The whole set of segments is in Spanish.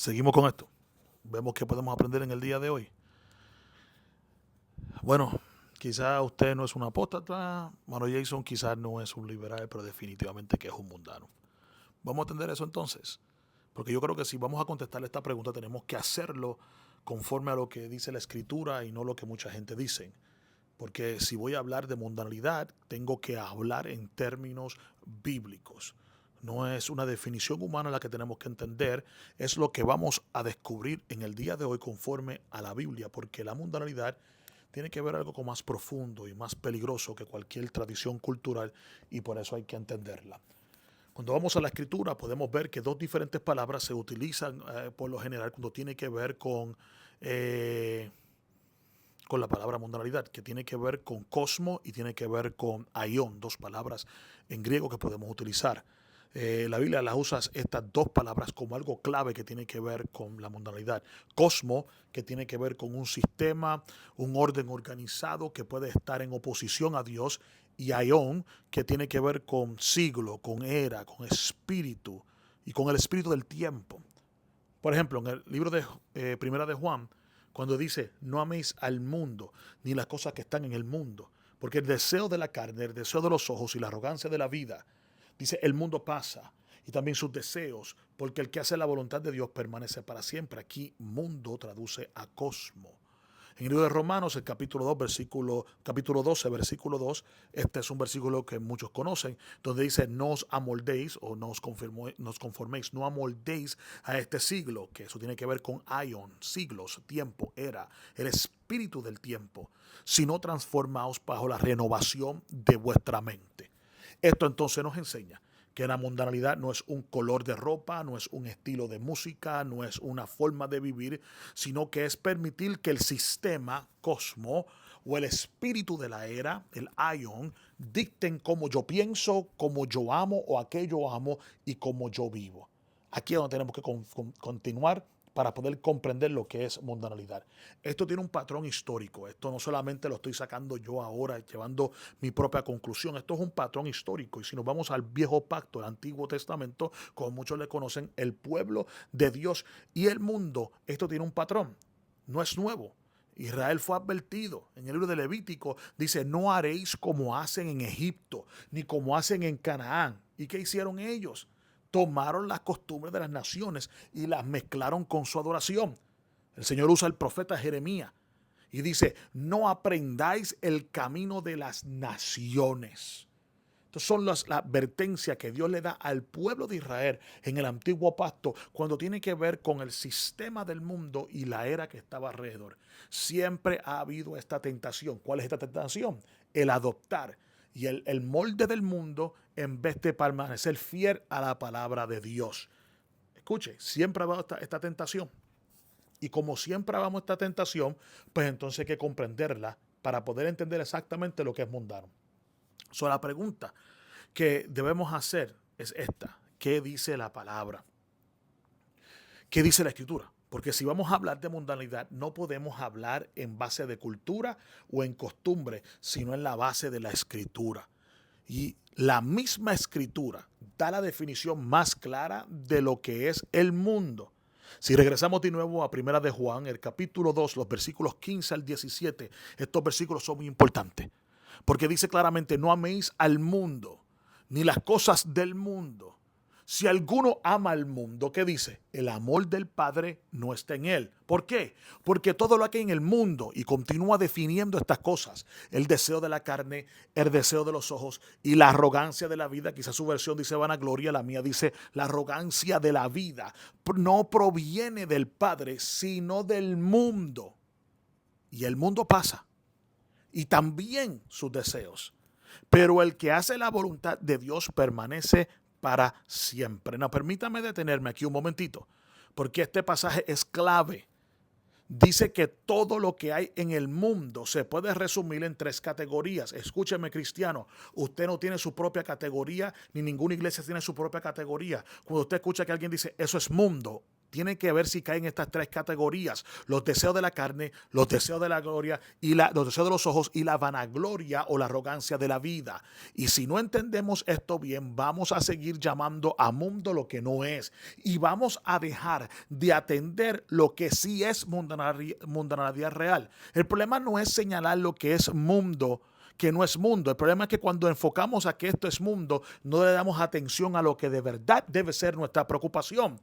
Seguimos con esto. Vemos qué podemos aprender en el día de hoy. Bueno, quizás usted no es un apóstata, Mano Jason quizás no es un liberal, pero definitivamente que es un mundano. Vamos a entender eso entonces, porque yo creo que si vamos a contestar esta pregunta tenemos que hacerlo conforme a lo que dice la escritura y no lo que mucha gente dice. Porque si voy a hablar de mundanalidad, tengo que hablar en términos bíblicos. No es una definición humana la que tenemos que entender, es lo que vamos a descubrir en el día de hoy conforme a la Biblia, porque la mundanalidad tiene que ver algo con más profundo y más peligroso que cualquier tradición cultural y por eso hay que entenderla. Cuando vamos a la escritura podemos ver que dos diferentes palabras se utilizan por lo general cuando tiene que ver con la palabra mundanalidad, que tiene que ver con cosmo y tiene que ver con aión, dos palabras en griego que podemos utilizar. La Biblia las usa estas dos palabras como algo clave que tiene que ver con la mundanalidad. Cosmo, que tiene que ver con un sistema, un orden organizado que puede estar en oposición a Dios, y aión, que tiene que ver con siglo, con era, con espíritu y con el espíritu del tiempo. Por ejemplo, en el libro de Primera de Juan, cuando dice, no améis al mundo, ni las cosas que están en el mundo, porque el deseo de la carne, el deseo de los ojos y la arrogancia de la vida, dice, el mundo pasa, y también sus deseos, porque el que hace la voluntad de Dios permanece para siempre. Aquí mundo traduce a cosmo. En el libro de Romanos, el capítulo 12, versículo 2, este es un versículo que muchos conocen, donde dice, no os amoldéis o no os conforméis, no amoldéis a este siglo, que eso tiene que ver con aion, siglos, tiempo, era, el espíritu del tiempo, sino transformaos bajo la renovación de vuestra mente. Esto entonces nos enseña que la mundanalidad no es un color de ropa, no es un estilo de música, no es una forma de vivir, sino que es permitir que el sistema cosmo o el espíritu de la era, el aion, dicten cómo yo pienso, cómo yo amo o a qué yo amo y cómo yo vivo. Aquí es donde tenemos que continuar para poder comprender lo que es mundanalidad. Esto tiene un patrón histórico. Esto no solamente lo estoy sacando yo ahora, llevando mi propia conclusión. Esto es un patrón histórico. Y si nos vamos al Viejo Pacto, el Antiguo Testamento, como muchos le conocen, el pueblo de Dios y el mundo, esto tiene un patrón. No es nuevo. Israel fue advertido en el libro de Levítico, dice, no haréis como hacen en Egipto, ni como hacen en Canaán. ¿Y qué hicieron ellos? Tomaron las costumbres de las naciones y las mezclaron con su adoración. El Señor usa el profeta Jeremías y dice, no aprendáis el camino de las naciones. Estas son las advertencias que Dios le da al pueblo de Israel en el antiguo pacto cuando tiene que ver con el sistema del mundo y la era que estaba alrededor. Siempre ha habido esta tentación. ¿Cuál es esta tentación? El adoptar y el molde del mundo en vez de permanecer fiel a la palabra de Dios. Escuche, siempre ha habido esta tentación. Y como siempre vamos a esta tentación, pues entonces hay que comprenderla para poder entender exactamente lo que es mundano. So, la pregunta que debemos hacer es esta. ¿Qué dice la palabra? ¿Qué dice la escritura? Porque si vamos a hablar de mundanalidad, no podemos hablar en base de cultura o en costumbre, sino en la base de la escritura. Y la misma escritura da la definición más clara de lo que es el mundo. Si regresamos de nuevo a Primera de Juan, el capítulo 2, los versículos 15 al 17, estos versículos son muy importantes. Porque dice claramente, no améis al mundo, ni las cosas del mundo. Si alguno ama al mundo, ¿qué dice? El amor del Padre no está en él. ¿Por qué? Porque todo lo que hay en el mundo, y continúa definiendo estas cosas, el deseo de la carne, el deseo de los ojos y la arrogancia de la vida, quizás su versión dice vanagloria, la mía dice la arrogancia de la vida, no proviene del Padre, sino del mundo. Y el mundo pasa. Y también sus deseos. Pero el que hace la voluntad de Dios permanece para siempre. No, permítame detenerme aquí un momentito, porque este pasaje es clave. Dice que todo lo que hay en el mundo se puede resumir en tres categorías. Escúcheme, cristiano, usted no tiene su propia categoría, ni ninguna iglesia tiene su propia categoría. Cuando usted escucha que alguien dice, eso es mundo, tiene que ver si caen en estas tres categorías: los deseos de la carne, los deseos de la gloria y los deseos de los ojos y la vanagloria o la arrogancia de la vida. Y si no entendemos esto bien, vamos a seguir llamando a mundo lo que no es y vamos a dejar de atender lo que sí es mundanalidad real. El problema no es señalar lo que es mundo, que no es mundo. El problema es que cuando enfocamos a que esto es mundo, no le damos atención a lo que de verdad debe ser nuestra preocupación.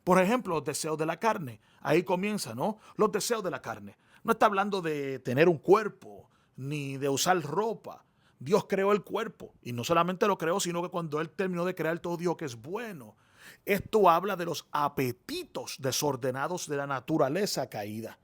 Por ejemplo, los deseos de la carne. Ahí comienza, ¿no? Los deseos de la carne. No está hablando de tener un cuerpo, ni de usar ropa. Dios creó el cuerpo y no solamente lo creó, sino que cuando Él terminó de crear todo, dijo que es bueno. Esto habla de los apetitos desordenados de la naturaleza caída.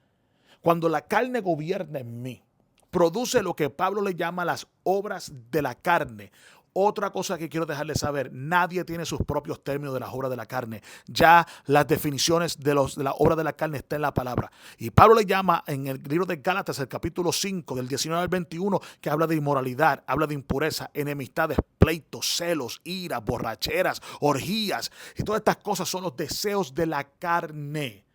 Cuando la carne gobierna en mí, produce lo que Pablo le llama las obras de la carne. Otra cosa que quiero dejarles saber: nadie tiene sus propios términos de las obras de la carne. Ya las definiciones de la obra de la carne están en la palabra. Y Pablo le llama en el libro de Gálatas, el capítulo 5, del 19 al 21, que habla de inmoralidad, habla de impureza, enemistades, pleitos, celos, ira, borracheras, orgías. Y todas estas cosas son los deseos de la carne.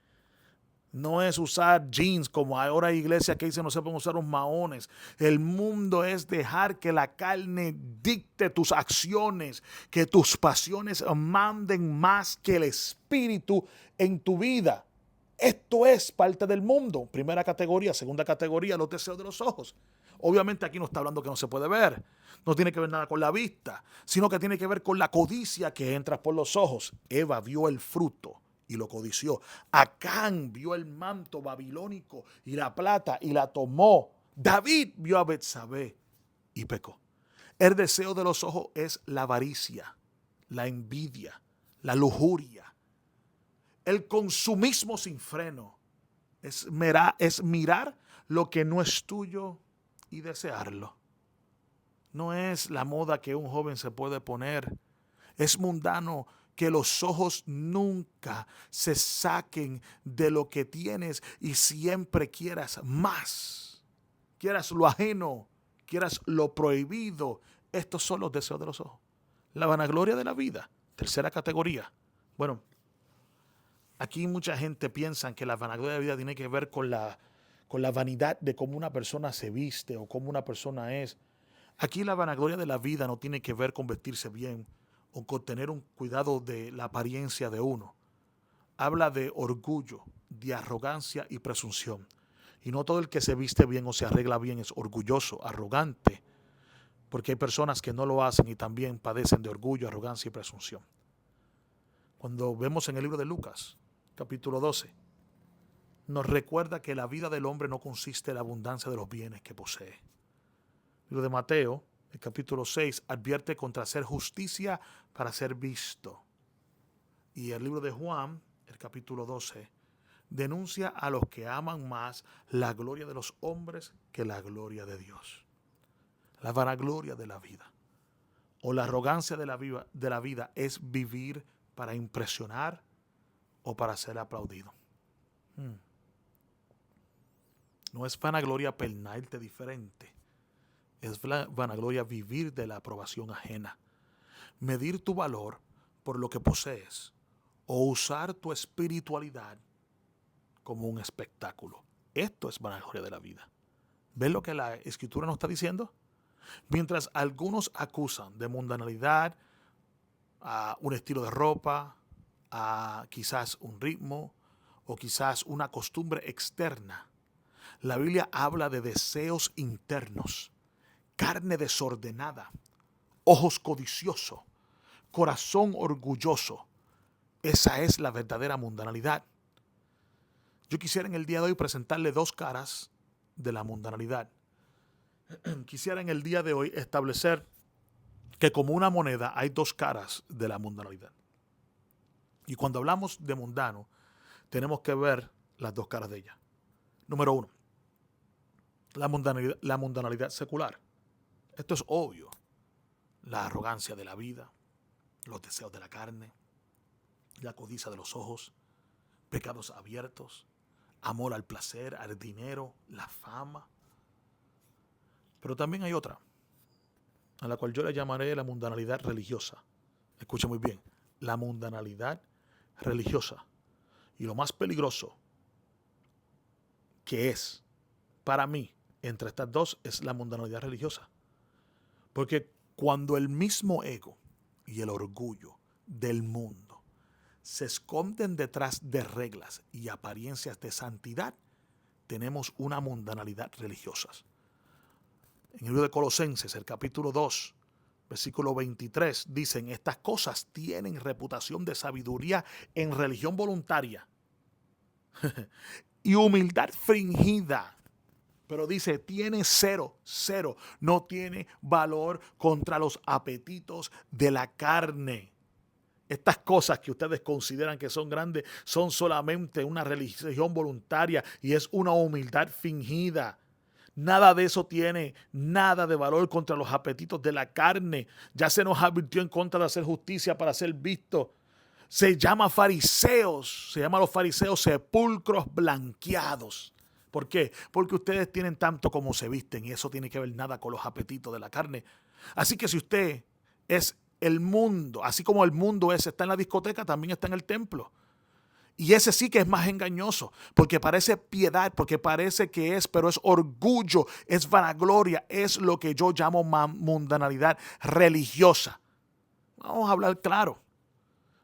No es usar jeans como ahora hay iglesias que dicen no se pueden usar los maones. El mundo es dejar que la carne dicte tus acciones, que tus pasiones manden más que el espíritu en tu vida. Esto es parte del mundo. Primera categoría. Segunda categoría, los deseos de los ojos. Obviamente aquí no está hablando que no se puede ver. No tiene que ver nada con la vista, sino que tiene que ver con la codicia que entra por los ojos. Eva vio el fruto y lo codició. Acán vio el manto babilónico y la plata y la tomó. David vio a Betsabé y pecó. El deseo de los ojos es la avaricia, la envidia, la lujuria, el consumismo sin freno. Es mirar lo que no es tuyo y desearlo. No es la moda que un joven se puede poner. Es mundano que los ojos nunca se saquen de lo que tienes y siempre quieras más. Quieras lo ajeno, quieras lo prohibido. Estos son los deseos de los ojos. La vanagloria de la vida, tercera categoría. Bueno, aquí mucha gente piensa que la vanagloria de la vida tiene que ver con la vanidad de cómo una persona se viste o cómo una persona es. Aquí la vanagloria de la vida no tiene que ver con vestirse bien o con tener un cuidado de la apariencia de uno. Habla de orgullo, de arrogancia y presunción. Y no todo el que se viste bien o se arregla bien es orgulloso, arrogante, porque hay personas que no lo hacen y también padecen de orgullo, arrogancia y presunción. Cuando vemos en el libro de Lucas, capítulo 12, nos recuerda que la vida del hombre no consiste en la abundancia de los bienes que posee. El libro de Mateo, el capítulo 6, advierte contra hacer justicia para ser visto. Y el libro de Juan, el capítulo 12, denuncia a los que aman más la gloria de los hombres que la gloria de Dios. La vanagloria de la vida o la arrogancia de la vida es vivir para impresionar o para ser aplaudido. No es vanagloria peinarte diferente. Es vanagloria vivir de la aprobación ajena. Medir tu valor por lo que posees o usar tu espiritualidad como un espectáculo. Esto es vanagloria de la vida. ¿Ves lo que la Escritura nos está diciendo? Mientras algunos acusan de mundanalidad a un estilo de ropa, a quizás un ritmo o quizás una costumbre externa, la Biblia habla de deseos internos, carne desordenada, ojos codiciosos, corazón orgulloso. Esa es la verdadera mundanalidad. Yo quisiera en el día de hoy presentarle dos caras de la mundanalidad. Quisiera en el día de hoy establecer que como una moneda hay dos caras de la mundanalidad. Y cuando hablamos de mundano, tenemos que ver las dos caras de ella. Número uno, la mundanalidad secular. Esto es obvio. La arrogancia de la vida, los deseos de la carne, la codicia de los ojos, pecados abiertos, amor al placer, al dinero, la fama. Pero también hay otra, a la cual yo le llamaré la mundanalidad religiosa. Escuche muy bien, la mundanalidad religiosa. Y lo más peligroso que es para mí entre estas dos es la mundanalidad religiosa. Porque cuando el mismo ego y el orgullo del mundo se esconden detrás de reglas y apariencias de santidad, tenemos una mundanalidad religiosa. En el libro de Colosenses, el capítulo 2, versículo 23, dicen: estas cosas tienen reputación de sabiduría en religión voluntaria y humildad fingida. Pero dice, tiene cero, no tiene valor contra los apetitos de la carne. Estas cosas que ustedes consideran que son grandes son solamente una religión voluntaria y es una humildad fingida. Nada de eso tiene nada de valor contra los apetitos de la carne. Ya se nos advirtió en contra de hacer justicia para ser visto. Se llama a los fariseos sepulcros blanqueados. ¿Por qué? Porque ustedes tienen tanto como se visten y eso tiene que ver nada con los apetitos de la carne. Así que si usted es el mundo, así como el mundo está en la discoteca, también está en el templo. Y ese sí que es más engañoso, porque parece piedad, porque parece que es, pero es orgullo, es vanagloria, es lo que yo llamo mundanalidad religiosa. Vamos a hablar claro.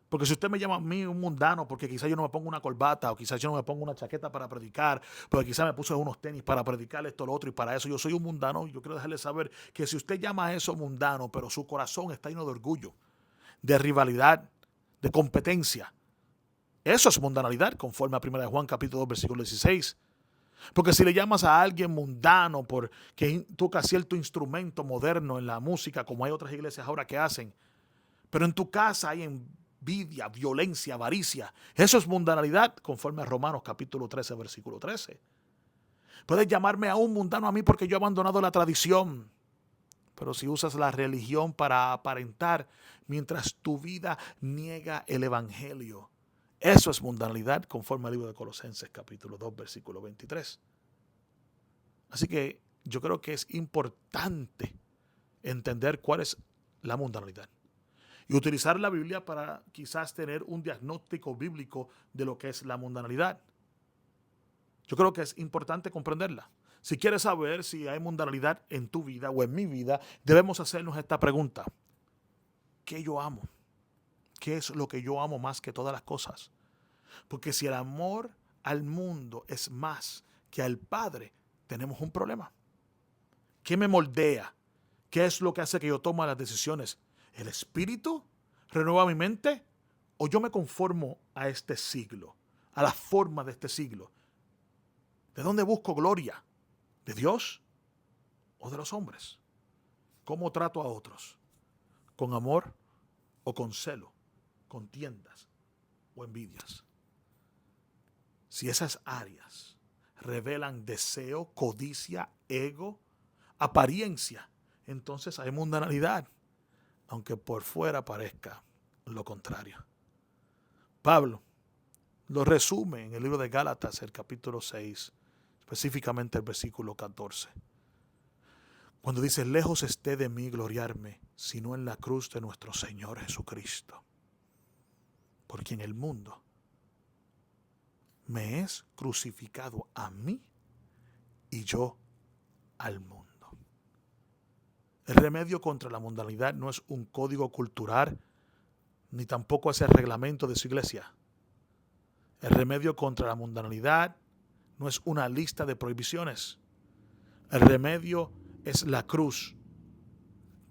Porque si usted me llama a mí un mundano, porque quizás yo no me pongo una corbata, o quizás yo no me pongo una chaqueta para predicar, porque quizás me puse unos tenis para predicar esto, lo otro, y para eso yo soy un mundano, yo quiero dejarle saber que si usted llama a eso mundano, pero su corazón está lleno de orgullo, de rivalidad, de competencia, eso es mundanalidad, conforme a 1 Juan capítulo 2, versículo 16. Porque si le llamas a alguien mundano porque toca cierto instrumento moderno en la música, como hay otras iglesias ahora que hacen, pero en tu casa hay envidia, violencia, avaricia, eso es mundanalidad, conforme a Romanos capítulo 13, versículo 13. Puedes llamarme a un mundano a mí porque yo he abandonado la tradición, pero si usas la religión para aparentar mientras tu vida niega el evangelio, eso es mundanalidad, conforme al libro de Colosenses capítulo 2, versículo 23. Así que yo creo que es importante entender cuál es la mundanalidad y utilizar la Biblia para quizás tener un diagnóstico bíblico de lo que es la mundanalidad. Yo creo que es importante comprenderla. Si quieres saber si hay mundanalidad en tu vida o en mi vida, debemos hacernos esta pregunta: ¿qué yo amo? ¿Qué es lo que yo amo más que todas las cosas? Porque si el amor al mundo es más que al Padre, tenemos un problema. ¿Qué me moldea? ¿Qué es lo que hace que yo tome las decisiones? ¿El Espíritu renueva mi mente? ¿O yo me conformo a este siglo, a la forma de este siglo? ¿De dónde busco gloria? ¿De Dios o de los hombres? ¿Cómo trato a otros? ¿Con amor o con celo? ¿Contiendas o envidias? Si esas áreas revelan deseo, codicia, ego, apariencia, entonces hay mundanalidad, aunque por fuera parezca lo contrario. Pablo lo resume en el libro de Gálatas, el capítulo 6, específicamente el versículo 14. Cuando dice: lejos esté de mí gloriarme, sino en la cruz de nuestro Señor Jesucristo, por quien el mundo me es crucificado a mí y yo al mundo. El remedio contra la mundanalidad no es un código cultural, ni tampoco es el reglamento de su iglesia. El remedio contra la mundanalidad no es una lista de prohibiciones. El remedio es la cruz,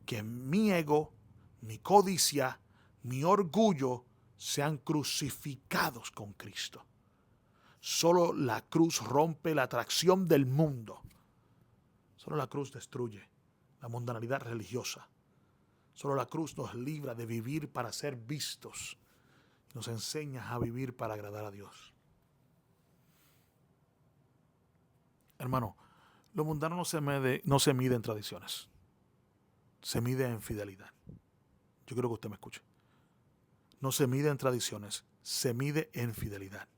que mi ego, mi codicia, mi orgullo sean crucificados con Cristo. Solo la cruz rompe la atracción del mundo. Solo la cruz destruye la mundanalidad religiosa. Solo la cruz nos libra de vivir para ser vistos. Nos enseña a vivir para agradar a Dios. Hermano, lo mundano no se mide en tradiciones. Se mide en fidelidad. Yo quiero que usted me escuche. No se mide en tradiciones, se mide en fidelidad.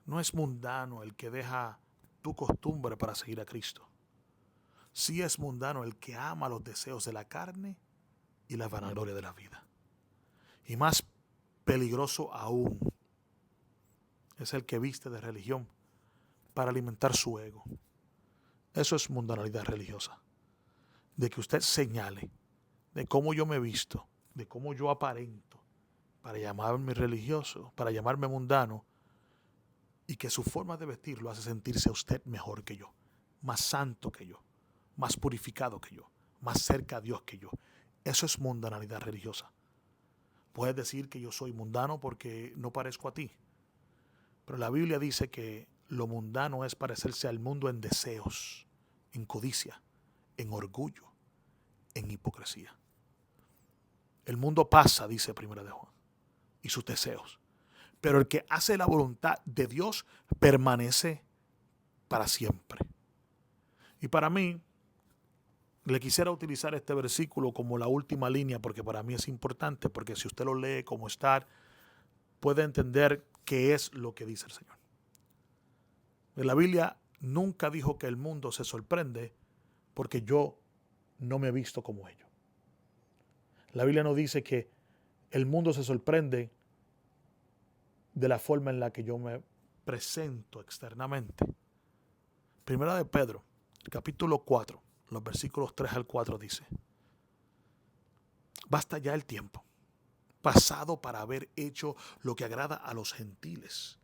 No es mundano el que deja tu costumbre para seguir a Cristo. Sí es mundano el que ama los deseos de la carne y la vanagloria de la vida. Y más peligroso aún, es el que viste de religión para alimentar su ego. Eso es mundanalidad religiosa. De que usted señale de cómo yo me he visto, de cómo yo aparento, para llamarme religioso, para llamarme mundano, y que su forma de vestir lo hace sentirse a usted mejor que yo, más santo que yo, más purificado que yo, más cerca a Dios que yo. Eso es mundanalidad religiosa. Puedes decir que yo soy mundano porque no parezco a ti, pero la Biblia dice que lo mundano es parecerse al mundo en deseos, en codicia, en orgullo, en hipocresía. El mundo pasa, dice Primera de Juan, y sus deseos. Pero el que hace la voluntad de Dios permanece para siempre. Y para mí, le quisiera utilizar este versículo como la última línea, porque para mí es importante, porque si usted lo lee como está, puede entender qué es lo que dice el Señor. En la Biblia nunca dijo que el mundo se sorprende porque yo no me he visto como ellos. La Biblia no dice que el mundo se sorprende de la forma en la que yo me presento externamente. Primera de Pedro, capítulo 4, los versículos 3 al 4 dice: basta ya el tiempo pasado para haber hecho lo que agrada a los gentiles,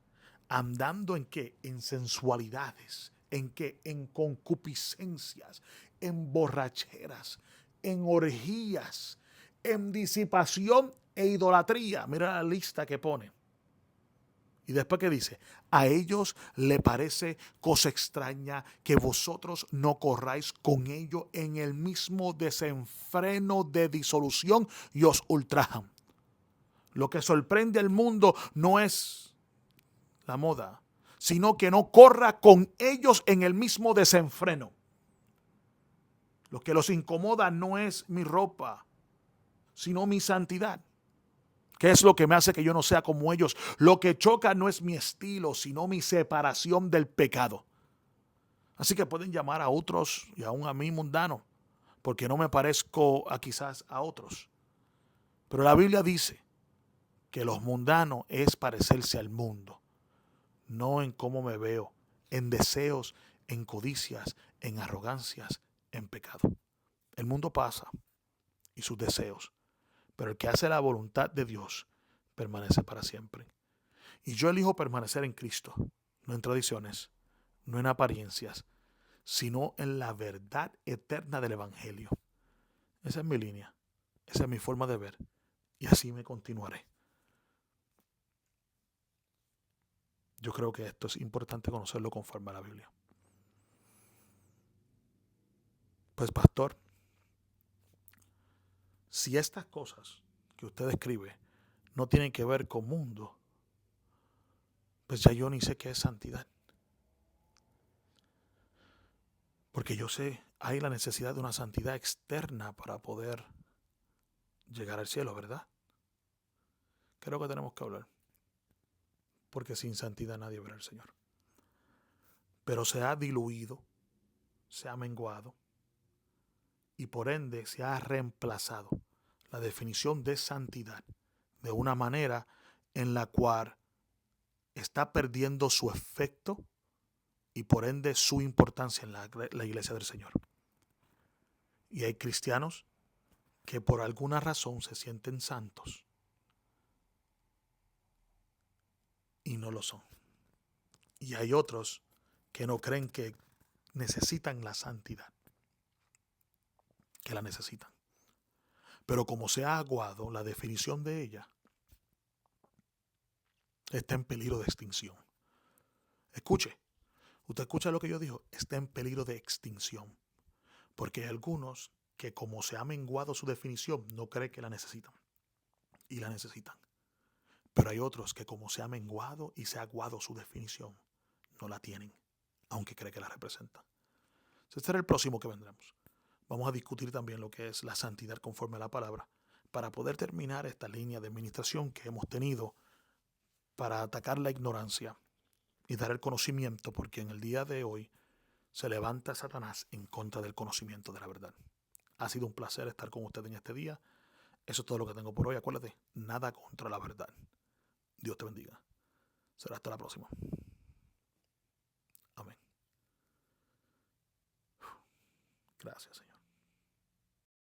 andando en qué, en sensualidades, en qué, en concupiscencias, en borracheras, en orgías, en disipación e idolatría. Mira la lista que pone. Y después que dice: a ellos le parece cosa extraña que vosotros no corráis con ellos en el mismo desenfreno de disolución y os ultrajan. Lo que sorprende al mundo no es la moda, sino que no corra con ellos en el mismo desenfreno. Lo que los incomoda no es mi ropa, sino mi santidad. ¿Qué es lo que me hace que yo no sea como ellos? Lo que choca no es mi estilo, sino mi separación del pecado. Así que pueden llamar a otros y aún a mí mundano, porque no me parezco a quizás a otros. Pero la Biblia dice que los mundanos es parecerse al mundo, no en cómo me veo, en deseos, en codicias, en arrogancias, en pecado. El mundo pasa y sus deseos, pero el que hace la voluntad de Dios permanece para siempre. Y yo elijo permanecer en Cristo, no en tradiciones, no en apariencias, sino en la verdad eterna del Evangelio. Esa es mi línea, esa es mi forma de ver, y así me continuaré. Yo creo que esto es importante conocerlo conforme a la Biblia. Pues pastor, si estas cosas que usted describe no tienen que ver con mundo, pues ya yo ni sé qué es santidad. Porque yo sé, hay la necesidad de una santidad externa para poder llegar al cielo, ¿verdad? Creo que tenemos que hablar. Porque sin santidad nadie verá al Señor. Pero se ha diluido, se ha menguado y por ende se ha reemplazado la definición de santidad de una manera en la cual está perdiendo su efecto y por ende su importancia en la iglesia del Señor. Y hay cristianos que por alguna razón se sienten santos y no lo son. Y hay otros que no creen que necesitan la santidad, que la necesitan. Pero como se ha aguado la definición de ella, está en peligro de extinción. Escuche, usted escucha lo que yo digo, está en peligro de extinción. Porque hay algunos que como se ha menguado su definición, no creen que la necesitan. Y la necesitan. Pero hay otros que como se ha menguado y se ha aguado su definición, no la tienen, aunque cree que la representan. Este será el próximo que vendremos. Vamos a discutir también lo que es la santidad conforme a la palabra, para poder terminar esta línea de administración que hemos tenido para atacar la ignorancia y dar el conocimiento, porque en el día de hoy se levanta Satanás en contra del conocimiento de la verdad. Ha sido un placer estar con usted en este día. Eso es todo lo que tengo por hoy. Acuérdate, nada contra la verdad. Dios te bendiga. Será hasta la próxima. Amén. Gracias, Señor.